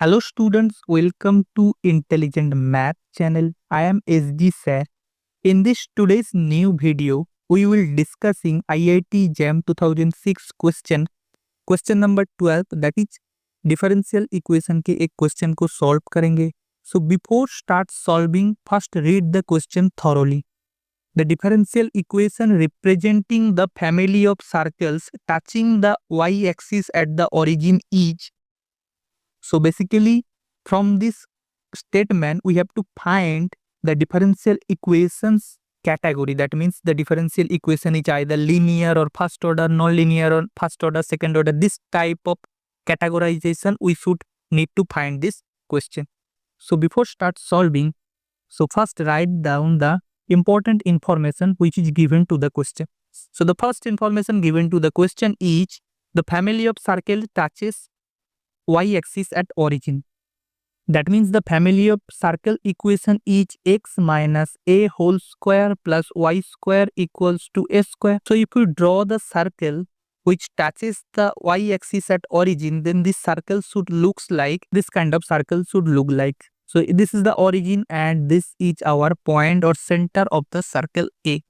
Hello students, welcome to Intelligent Math channel. I am SG sir. In this today's new video, we will discussing IIT JAM 2006 question number 12, that is differential equation के एक question को solve करेंगे. So before start solving, first read the question thoroughly. The differential equation representing the family of circles touching the y-axis at the origin is. So basically, from this statement, we have to find the differential equations category. That means the differential equation is either linear or first order, non-linear or first order, second order. This type of categorization we should need to find this question. So before start solving, so first write down the important information which is given to the question. So the first information given to the question is the family of circle touches y-axis at origin. That means the family of circle equation is x minus a whole square plus y square equals to a square. So if you draw the circle which touches the y-axis at origin, then this circle should looks like, this kind of circle should look like. So this is the origin and this is our point or center of the circle A.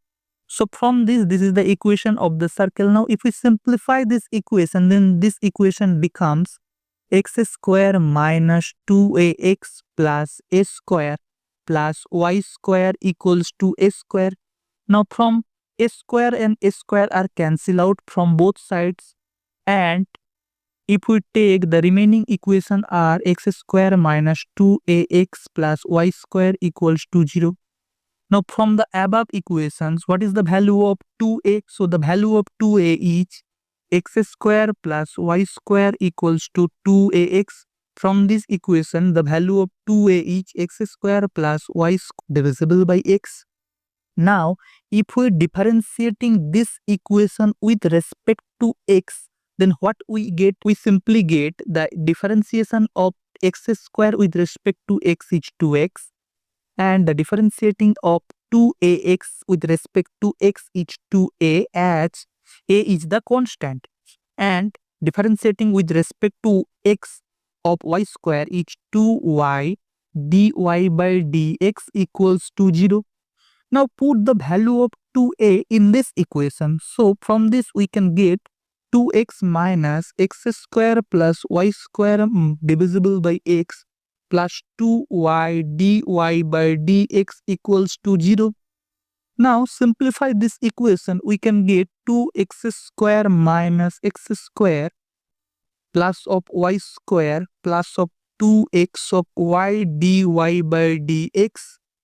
So from this is the equation of the circle. Now if we simplify this equation, then this equation becomes x square minus 2ax plus a square plus y square equals to a square. Now from a square and a square are cancelled out from both sides, and if we take the remaining equation are x square minus 2ax plus y square equals to 0. Now from the above equations, what is the value of 2a? So the value of 2a is x square plus y square equals to 2ax. From this equation, the value of 2a is x square plus y square divisible by x. Now, if we differentiating this equation with respect to x, then what we get? We simply get the differentiation of x square with respect to x is 2x, and the differentiating of 2ax with respect to x is 2a, as a is the constant, and differentiating with respect to x of y square is 2y dy by dx equals to 0. Now put the value of 2a in this equation. So from this we can get 2x minus x square plus y square divisible by x plus 2y dy by dx equals to 0. Now simplify this equation, we can get 2x square minus x square plus of y square plus of 2x of y dy by dx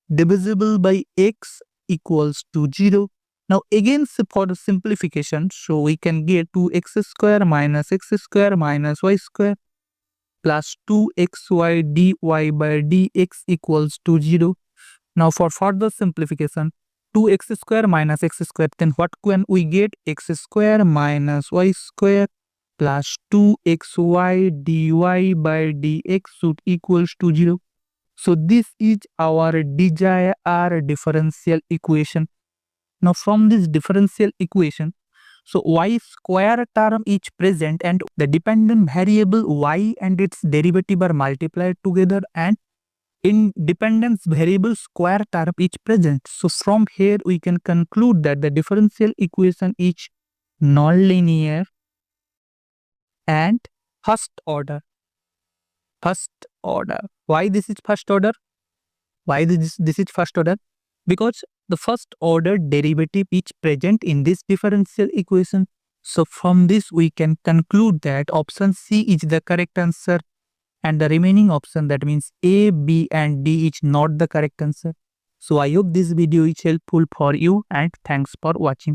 divisible by x equals to 0. Now again for the simplification, so we can get 2x square minus x square minus y square plus 2xy dy by dx equals to 0. Now for further simplification, 2x square minus x square, then what can we get? X square minus y square plus 2xy dy by dx should equals to 0. So this is our desired differential equation. Now from this differential equation, so y square term is present and the dependent variable y and its derivative are multiplied together, and independent variable square term is present. So from here we can conclude that the differential equation is non-linear and first order. First order. Why this is first order? Why this is first order? Because the first order derivative is present in this differential equation. So from this we can conclude that option C is the correct answer, and the remaining option, that means A, B and D, is not the correct answer. So I hope this video is helpful for you, and thanks for watching.